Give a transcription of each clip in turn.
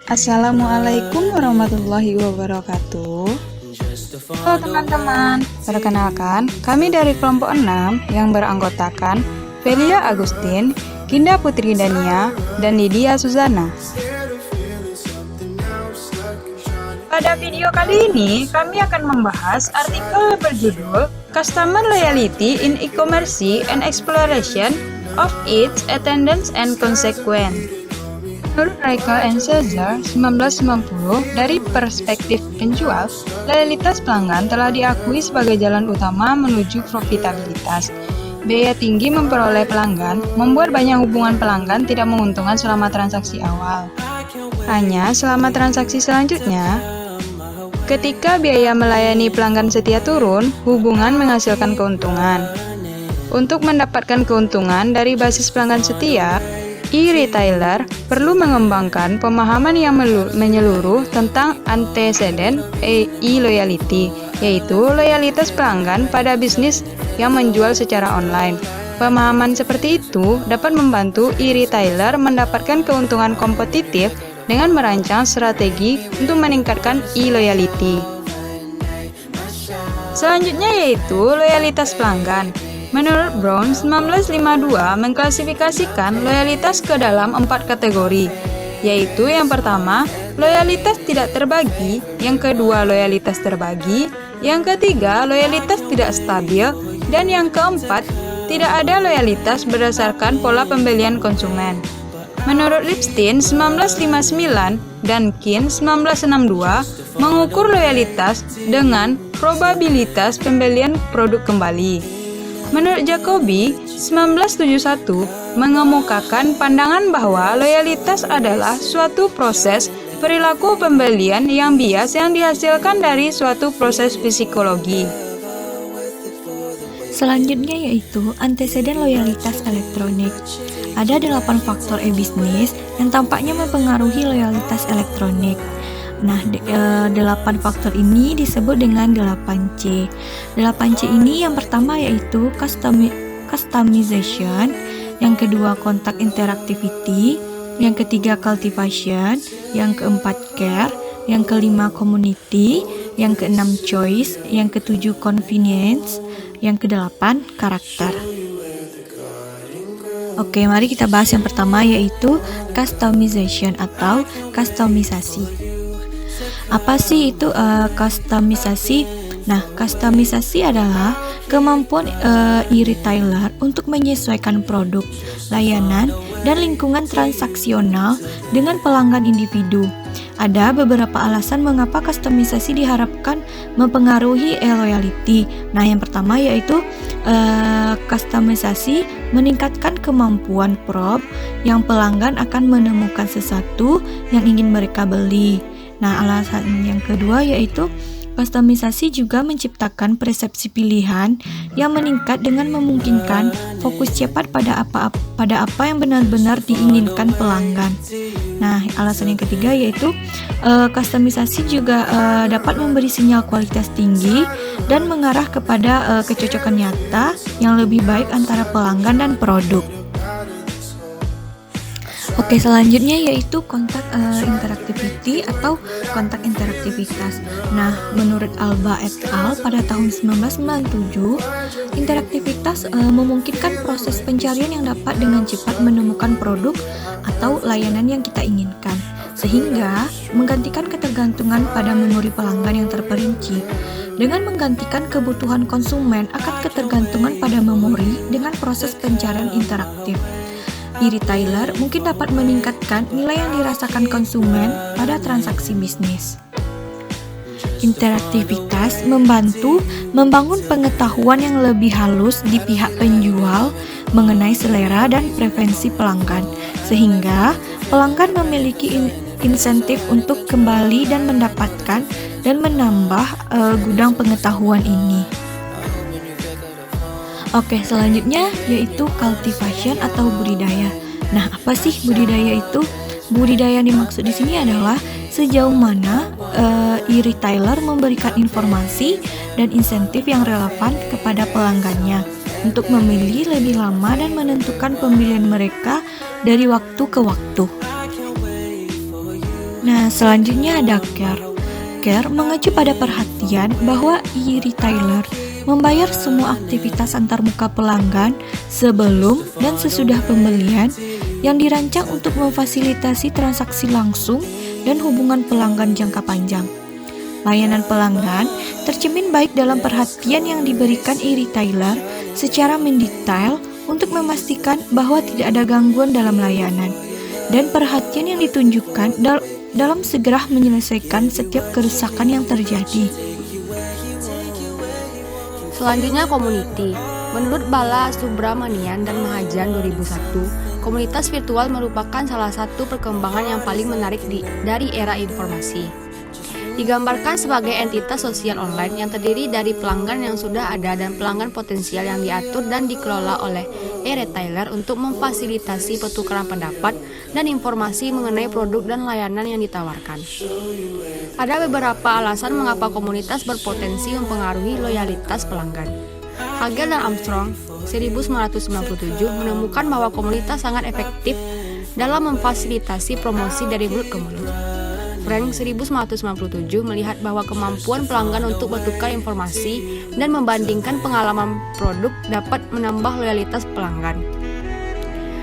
Assalamualaikum warahmatullahi wabarakatuh. Halo teman-teman, perkenalkan kami dari kelompok 6 yang beranggotakan Velia Agustin, Kinda Putri Dania, dan Lydia Suzana. Pada video kali ini, kami akan membahas artikel berjudul Customer Loyalty in E-commerce and Exploration of its Attendance and Consequence. Menurut Reichel and Caesar 1990, dari perspektif penjual, loyalitas pelanggan telah diakui sebagai jalan utama menuju profitabilitas. Biaya tinggi memperoleh pelanggan membuat banyak hubungan pelanggan tidak menguntungkan selama transaksi awal. Hanya selama transaksi selanjutnya, ketika biaya melayani pelanggan setia turun, hubungan menghasilkan keuntungan. Untuk mendapatkan keuntungan dari basis pelanggan setia, e-retailer perlu mengembangkan pemahaman yang menyeluruh tentang anteseden e-loyalty, yaitu loyalitas pelanggan pada bisnis yang menjual secara online. Pemahaman seperti itu dapat membantu e-retailer mendapatkan keuntungan kompetitif dengan merancang strategi untuk meningkatkan e-loyalty. Selanjutnya yaitu loyalitas pelanggan. Menurut Brown, 1952 mengklasifikasikan loyalitas ke dalam 4 kategori, yaitu yang pertama, loyalitas tidak terbagi, yang kedua, loyalitas terbagi, yang ketiga, loyalitas tidak stabil, dan yang keempat, tidak ada loyalitas berdasarkan pola pembelian konsumen. Menurut Lipstein 1959 dan Kin 1962 mengukur loyalitas dengan probabilitas pembelian produk kembali. Menurut Jacobi, 1971 mengemukakan pandangan bahwa loyalitas adalah suatu proses perilaku pembelian yang bias yang dihasilkan dari suatu proses psikologi. Selanjutnya yaitu anteseden loyalitas elektronik. Ada 8 faktor e-bisnis yang tampaknya mempengaruhi loyalitas elektronik. Nah, 8 faktor ini disebut dengan 8C. 8C ini yang pertama yaitu customization, yang kedua contact interactivity, yang ketiga cultivation, yang keempat care, yang kelima community, yang keenam choice, yang ketujuh convenience, yang kedelapan karakter. Oke, mari kita bahas yang pertama yaitu customization atau kustomisasi. Apa sih itu kustomisasi? Nah, kustomisasi adalah kemampuan e-retailer untuk menyesuaikan produk, layanan, dan lingkungan transaksional dengan pelanggan individu. Ada beberapa alasan mengapa kustomisasi diharapkan mempengaruhi e-loyalty. Nah, yang pertama yaitu kustomisasi meningkatkan kemampuan probe yang pelanggan akan menemukan sesuatu yang ingin mereka beli. Nah, alasan yang kedua yaitu kustomisasi juga menciptakan persepsi pilihan yang meningkat dengan memungkinkan fokus cepat pada apa yang benar-benar diinginkan pelanggan. Nah, alasan yang ketiga yaitu kustomisasi juga dapat memberi sinyal kualitas tinggi dan mengarah kepada kecocokan nyata yang lebih baik antara pelanggan dan produk. Oke, selanjutnya yaitu kontak interactivity atau kontak interaktivitas. Nah, menurut Alba et al. Pada tahun 1997, interaktivitas memungkinkan proses pencarian yang dapat dengan cepat menemukan produk atau layanan yang kita inginkan, sehingga menggantikan ketergantungan pada memori pelanggan yang terperinci. Dengan menggantikan kebutuhan konsumen akan ketergantungan pada memori dengan proses pencarian interaktif. E-retailer mungkin dapat meningkatkan nilai yang dirasakan konsumen pada transaksi bisnis. Interaktivitas membantu membangun pengetahuan yang lebih halus di pihak penjual mengenai selera dan preferensi pelanggan, sehingga pelanggan memiliki insentif untuk kembali dan mendapatkan dan menambah gudang pengetahuan ini. Oke, selanjutnya yaitu cultivation atau budidaya. Nah, apa sih budidaya itu? Budidaya yang dimaksud di sini adalah sejauh mana e-retailer memberikan informasi dan insentif yang relevan kepada pelanggannya untuk memilih lebih lama dan menentukan pemilihan mereka dari waktu ke waktu. Nah, selanjutnya ada care. Care mengacu pada perhatian bahwa e-retailer membayar semua aktivitas antarmuka pelanggan sebelum dan sesudah pembelian yang dirancang untuk memfasilitasi transaksi langsung dan hubungan pelanggan jangka panjang. Layanan pelanggan tercermin baik dalam perhatian yang diberikan e-retailer secara mendetail untuk memastikan bahwa tidak ada gangguan dalam layanan, dan perhatian yang ditunjukkan dalam segera menyelesaikan setiap kerusakan yang terjadi. Selanjutnya community. Menurut Bala Subramanian dan Mahajan 2001, komunitas virtual merupakan salah satu perkembangan yang paling menarik dari era informasi. Digambarkan sebagai entitas sosial online yang terdiri dari pelanggan yang sudah ada dan pelanggan potensial yang diatur dan dikelola oleh e-retailer untuk memfasilitasi pertukaran pendapat dan informasi mengenai produk dan layanan yang ditawarkan. Ada beberapa alasan mengapa komunitas berpotensi mempengaruhi loyalitas pelanggan. Hagel dan Armstrong 1997 menemukan bahwa komunitas sangat efektif dalam memfasilitasi promosi dari mulut ke mulut. Frank 1997 melihat bahwa kemampuan pelanggan untuk bertukar informasi dan membandingkan pengalaman produk dapat menambah loyalitas pelanggan.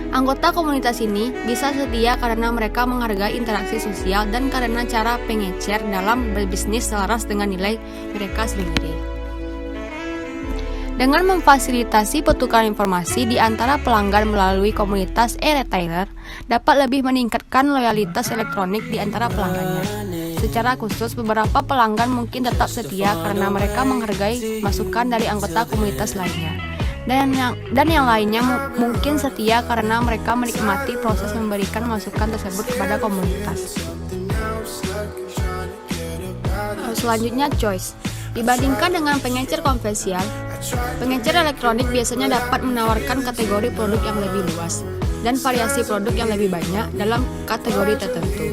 Anggota komunitas ini bisa setia karena mereka menghargai interaksi sosial dan karena cara pengecer dalam berbisnis selaras dengan nilai mereka sendiri. Dengan memfasilitasi pertukaran informasi di antara pelanggan melalui komunitas e-retailer dapat lebih meningkatkan loyalitas elektronik di antara pelanggannya. Secara khusus, beberapa pelanggan mungkin tetap setia karena mereka menghargai masukan dari anggota komunitas lainnya. Dan yang lainnya mungkin setia karena mereka menikmati proses memberikan masukan tersebut kepada komunitas. Selanjutnya choice. Dibandingkan dengan pengecer konvensional, pengecer elektronik biasanya dapat menawarkan kategori produk yang lebih luas dan variasi produk yang lebih banyak dalam kategori tertentu.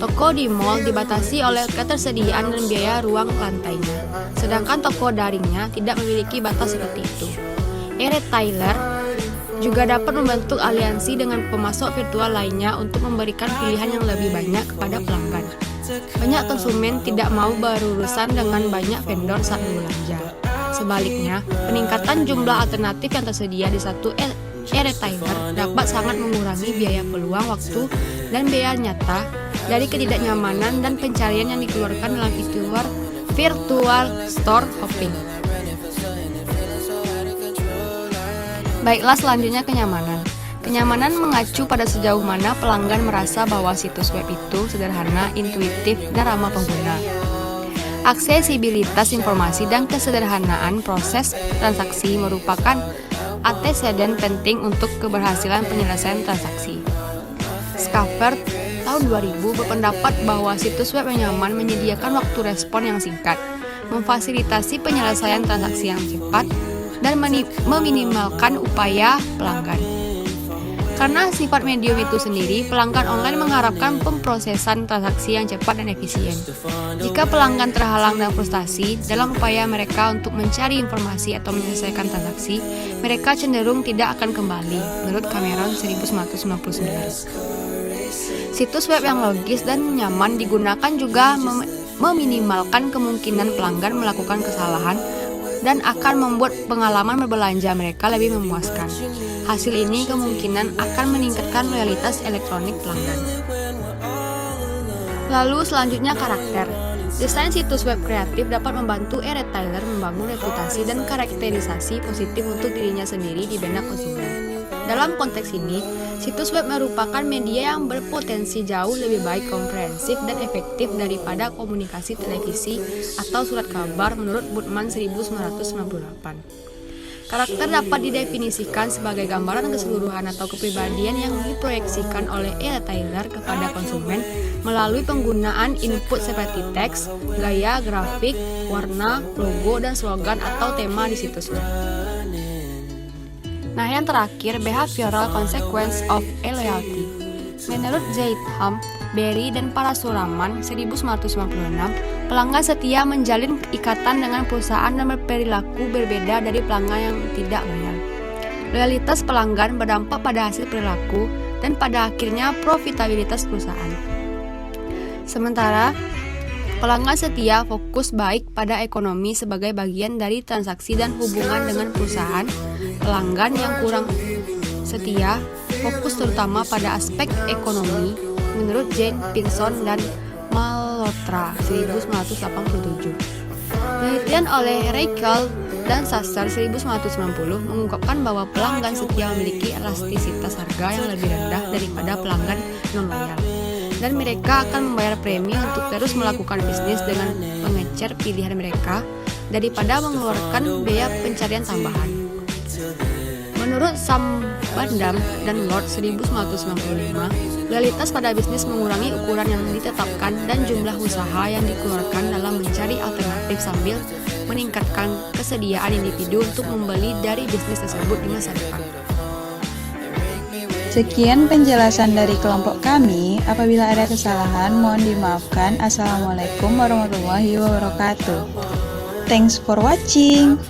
Toko di mall dibatasi oleh ketersediaan dan biaya ruang lantainya, sedangkan toko daringnya tidak memiliki batas seperti itu. E-retailer juga dapat membentuk aliansi dengan pemasok virtual lainnya untuk memberikan pilihan yang lebih banyak kepada pelanggan. Banyak konsumen tidak mau berurusan dengan banyak vendor saat berbelanja. Sebaliknya, peningkatan jumlah alternatif yang tersedia di satu e-retailer dapat sangat mengurangi biaya peluang waktu dan biaya nyata dari ketidaknyamanan dan pencarian yang dikeluarkan dalam virtual store hopping. Baiklah, selanjutnya kenyamanan. Kenyamanan mengacu pada sejauh mana pelanggan merasa bahwa situs web itu sederhana, intuitif, dan ramah pengguna. Aksesibilitas informasi dan kesederhanaan proses transaksi merupakan anteseden penting untuk keberhasilan penyelesaian transaksi. Scaffer tahun 2000 berpendapat bahwa situs web yang nyaman menyediakan waktu respon yang singkat, memfasilitasi penyelesaian transaksi yang cepat, dan meminimalkan upaya pelanggan. Karena sifat medium itu sendiri, pelanggan online mengharapkan pemrosesan transaksi yang cepat dan efisien. Jika pelanggan terhalang dan frustasi dalam upaya mereka untuk mencari informasi atau menyelesaikan transaksi, mereka cenderung tidak akan kembali, menurut Cameron 1999. Situs web yang logis dan nyaman digunakan juga meminimalkan kemungkinan pelanggan melakukan kesalahan dan akan membuat pengalaman berbelanja mereka lebih memuaskan. Hasil ini kemungkinan akan meningkatkan loyalitas elektronik pelanggan. Lalu selanjutnya karakter. Desain situs web kreatif dapat membantu e-retailer membangun reputasi dan karakterisasi positif untuk dirinya sendiri di benak konsumen. Dalam konteks ini, situs web merupakan media yang berpotensi jauh lebih baik, komprehensif, dan efektif daripada komunikasi televisi atau surat kabar menurut Budman 1998. Karakter dapat didefinisikan sebagai gambaran keseluruhan atau kepribadian yang diproyeksikan oleh e-retailer kepada konsumen melalui penggunaan input seperti teks, gaya, grafik, warna, logo, dan slogan atau tema di situs web. Nah, yang terakhir, behavioral consequence of loyalty. Menurut Zeitham, Berry, dan Parasuraman 1996, pelanggan setia menjalin ikatan dengan perusahaan dan berperilaku berbeda dari pelanggan yang tidak loyal. Loyalitas pelanggan berdampak pada hasil perilaku dan pada akhirnya profitabilitas perusahaan. Sementara pelanggan setia fokus baik pada ekonomi sebagai bagian dari transaksi dan hubungan dengan perusahaan. Pelanggan yang kurang setia fokus terutama pada aspek ekonomi menurut Jane Pearson dan Malhotra 1987. Penelitian oleh Reichel dan Sasser 1990 mengungkapkan bahwa pelanggan setia memiliki elastisitas harga yang lebih rendah daripada pelanggan non-loyal, dan mereka akan membayar premi untuk terus melakukan bisnis dengan mengecer pilihan mereka daripada mengeluarkan biaya pencarian tambahan. Menurut Sam Bandam dan Lord 1995, loyalitas pada bisnis mengurangi ukuran yang ditetapkan dan jumlah usaha yang dikeluarkan dalam mencari alternatif sambil meningkatkan kesediaan individu untuk membeli dari bisnis tersebut di masa depan. Sekian penjelasan dari kelompok kami. Apabila ada kesalahan, mohon dimaafkan. Assalamualaikum warahmatullahi wabarakatuh. Thanks for watching.